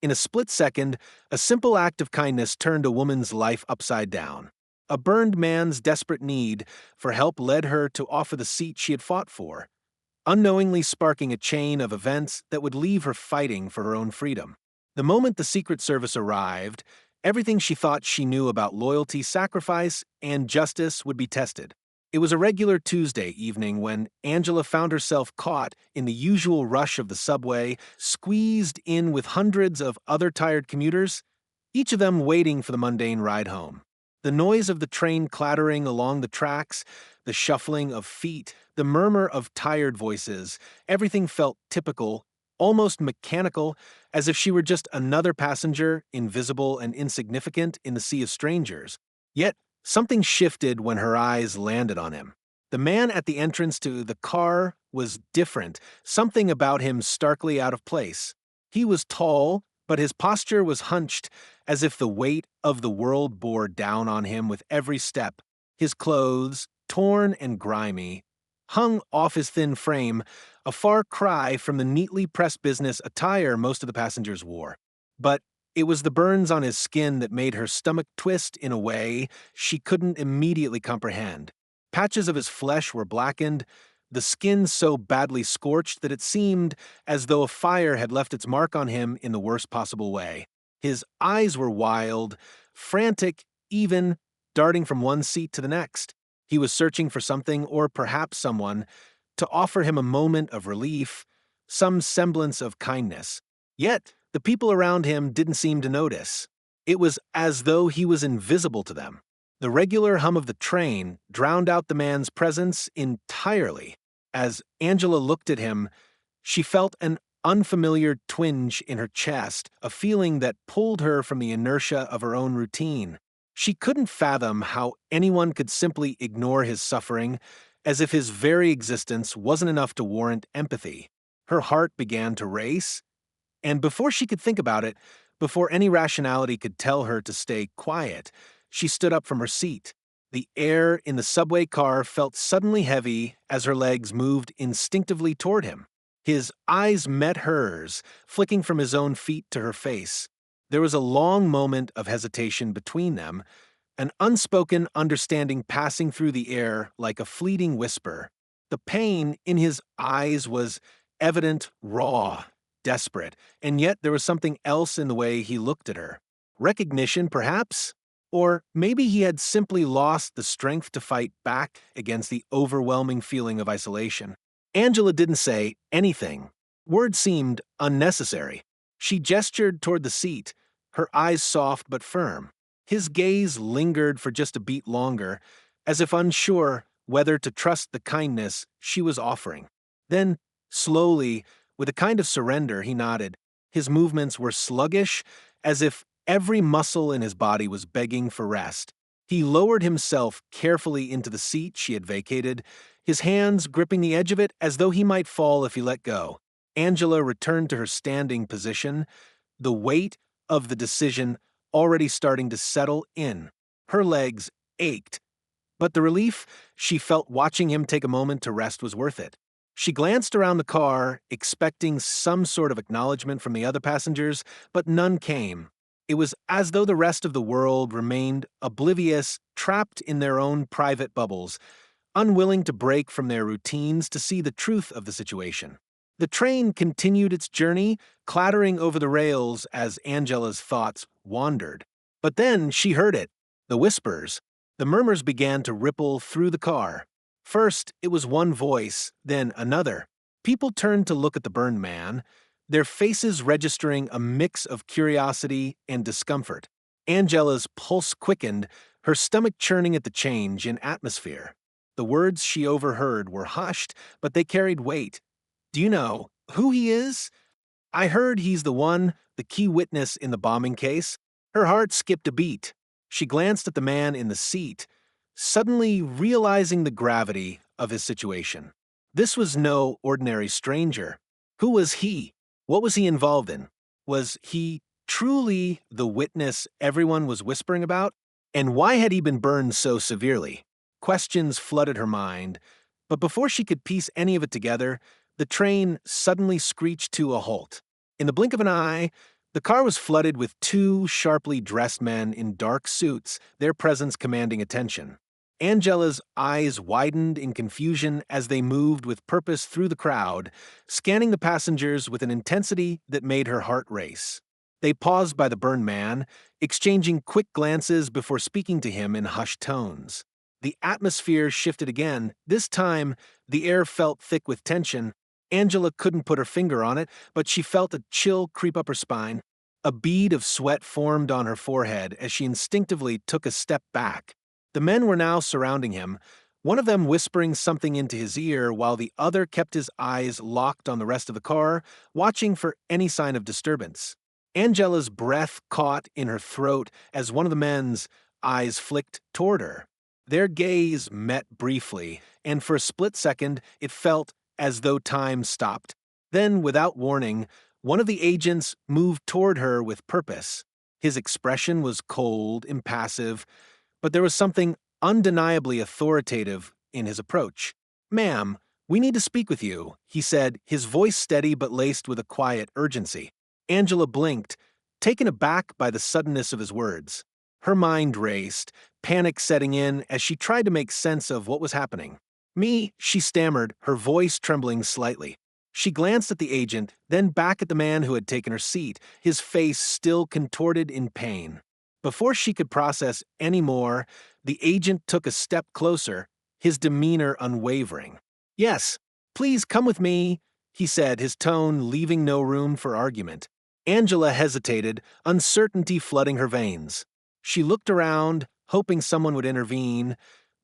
In a split second, a simple act of kindness turned a woman's life upside down. A burned man's desperate need for help led her to offer the seat she had fought for, unknowingly sparking a chain of events that would leave her fighting for her own freedom. The moment the Secret Service arrived, everything she thought she knew about loyalty, sacrifice, and justice would be tested. It was a regular Tuesday evening when Angela found herself caught in the usual rush of the subway, squeezed in with hundreds of other tired commuters, each of them waiting for the mundane ride home. The noise of the train clattering along the tracks, the shuffling of feet, the murmur of tired voices, everything felt typical, almost mechanical, as if she were just another passenger, invisible and insignificant in the sea of strangers. Yet, something shifted when her eyes landed on him. The man at the entrance to the car was different, something about him starkly out of place. He was tall, but his posture was hunched, as if the weight of the world bore down on him with every step. His clothes, torn and grimy, hung off his thin frame, a far cry from the neatly pressed business attire most of the passengers wore. But it was the burns on his skin that made her stomach twist in a way she couldn't immediately comprehend. Patches of his flesh were blackened, the skin so badly scorched that it seemed as though a fire had left its mark on him in the worst possible way. His eyes were wild, frantic, even, darting from one seat to the next. He was searching for something, or perhaps someone, to offer him a moment of relief, some semblance of kindness. Yet, the people around him didn't seem to notice. It was as though he was invisible to them. The regular hum of the train drowned out the man's presence entirely. As Angela looked at him, she felt an unfamiliar twinge in her chest, a feeling that pulled her from the inertia of her own routine. She couldn't fathom how anyone could simply ignore his suffering, as if his very existence wasn't enough to warrant empathy. Her heart began to race, and before she could think about it, before any rationality could tell her to stay quiet, she stood up from her seat. The air in the subway car felt suddenly heavy as her legs moved instinctively toward him. His eyes met hers, flicking from his own feet to her face. There was a long moment of hesitation between them, an unspoken understanding passing through the air like a fleeting whisper. The pain in his eyes was evident, raw, desperate, and yet there was something else in the way he looked at her. Recognition, perhaps? Or maybe he had simply lost the strength to fight back against the overwhelming feeling of isolation. Angela didn't say anything. Words seemed unnecessary. She gestured toward the seat, her eyes soft but firm. His gaze lingered for just a beat longer, as if unsure whether to trust the kindness she was offering. Then, slowly, with a kind of surrender, he nodded. His movements were sluggish, as if every muscle in his body was begging for rest. He lowered himself carefully into the seat she had vacated, his hands gripping the edge of it as though he might fall if he let go. Angela returned to her standing position, the weight of the decision already starting to settle in. Her legs ached, but the relief she felt watching him take a moment to rest was worth it. She glanced around the car, expecting some sort of acknowledgement from the other passengers, but none came. It was as though the rest of the world remained oblivious, trapped in their own private bubbles, unwilling to break from their routines to see the truth of the situation. The train continued its journey, clattering over the rails as Angela's thoughts wandered. But then she heard it, the whispers. The murmurs began to ripple through the car. First, it was one voice, then another. People turned to look at the burned man, their faces registering a mix of curiosity and discomfort. Angela's pulse quickened, her stomach churning at the change in atmosphere. The words she overheard were hushed, but they carried weight. "Do you know who he is? I heard he's the key witness in the bombing case." Her heart skipped a beat. She glanced at the man in the seat, suddenly realizing the gravity of his situation. This was no ordinary stranger. Who was he? What was he involved in? Was he truly the witness everyone was whispering about? And why had he been burned so severely? Questions flooded her mind, but before she could piece any of it together, the train suddenly screeched to a halt. In the blink of an eye, The car was flooded with two sharply dressed men in dark suits, their presence commanding attention. Angela's eyes widened in confusion as they moved with purpose through the crowd, scanning the passengers with an intensity that made her heart race. They paused by the burned man, exchanging quick glances before speaking to him in hushed tones. The atmosphere shifted again. This time, the air felt thick with tension. Angela couldn't put her finger on it, but she felt a chill creep up her spine. A bead of sweat formed on her forehead as she instinctively took a step back. The men were now surrounding him, one of them whispering something into his ear while the other kept his eyes locked on the rest of the car, watching for any sign of disturbance. Angela's breath caught in her throat as one of the men's eyes flicked toward her. Their gaze met briefly, and for a split second it felt as though time stopped. Then, without warning, one of the agents moved toward her with purpose. His expression was cold, impassive, but there was something undeniably authoritative in his approach. "Ma'am, we need to speak with you," he said, his voice steady but laced with a quiet urgency. Angela blinked, taken aback by the suddenness of his words. Her mind raced, panic setting in as she tried to make sense of what was happening. "Me," she stammered, her voice trembling slightly. She glanced at the agent, then back at the man who had taken her seat, his face still contorted in pain. Before she could process any more, the agent took a step closer, his demeanor unwavering. "Yes, please come with me," he said, his tone leaving no room for argument. Angela hesitated, uncertainty flooding her veins. She looked around, hoping someone would intervene,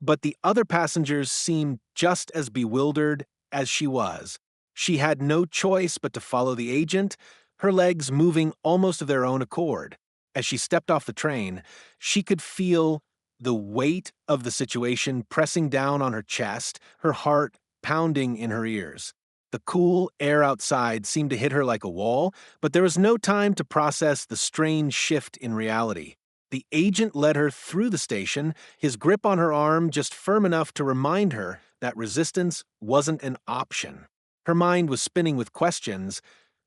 but the other passengers seemed just as bewildered as she was. She had no choice but to follow the agent, her legs moving almost of their own accord. As she stepped off the train, she could feel the weight of the situation pressing down on her chest, her heart pounding in her ears. The cool air outside seemed to hit her like a wall, but there was no time to process the strange shift in reality. The agent led her through the station, his grip on her arm just firm enough to remind her that resistance wasn't an option. Her mind was spinning with questions,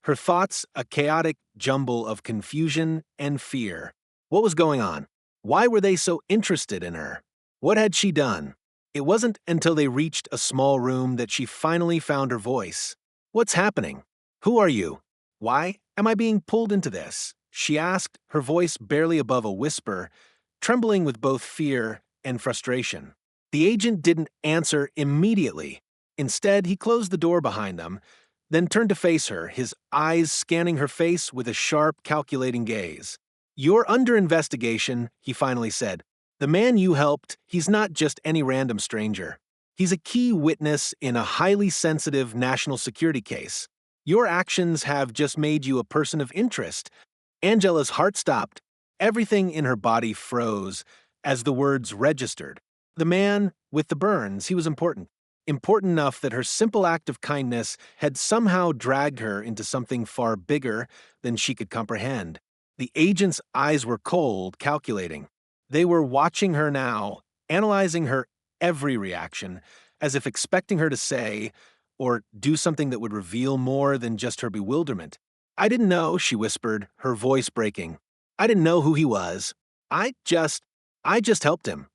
her thoughts a chaotic jumble of confusion and fear. What was going on? Why were they so interested in her? What had she done? It wasn't until they reached a small room that she finally found her voice. "What's happening? Who are you? Why am I being pulled into this?" she asked, her voice barely above a whisper, trembling with both fear and frustration. The agent didn't answer immediately. Instead, he closed the door behind them, then turned to face her, his eyes scanning her face with a sharp, calculating gaze. "You're under investigation," he finally said. "The man you helped, he's not just any random stranger. He's a key witness in a highly sensitive national security case. Your actions have just made you a person of interest." Angela's heart stopped. Everything in her body froze as the words registered. The man with the burns, he was important. Important enough that her simple act of kindness had somehow dragged her into something far bigger than she could comprehend. The agent's eyes were cold, calculating. They were watching her now, analyzing her every reaction, as if expecting her to say or do something that would reveal more than just her bewilderment. "I didn't know," she whispered, her voice breaking. "I didn't know who he was. I just helped him."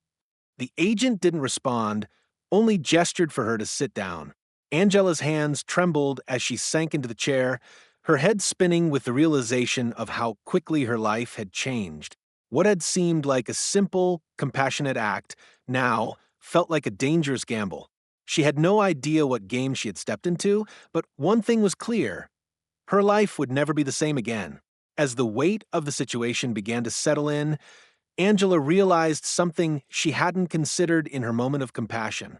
The agent didn't respond, only gestured for her to sit down. Angela's hands trembled as she sank into the chair, her head spinning with the realization of how quickly her life had changed. What had seemed like a simple, compassionate act now felt like a dangerous gamble. She had no idea what game she had stepped into, but one thing was clear. Her life would never be the same again. As the weight of the situation began to settle in, Angela realized something she hadn't considered in her moment of compassion.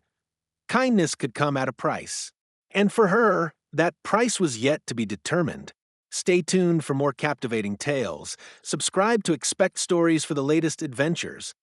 Kindness could come at a price. And for her, that price was yet to be determined. Stay tuned for more captivating tales. Subscribe to expect stories for the latest adventures.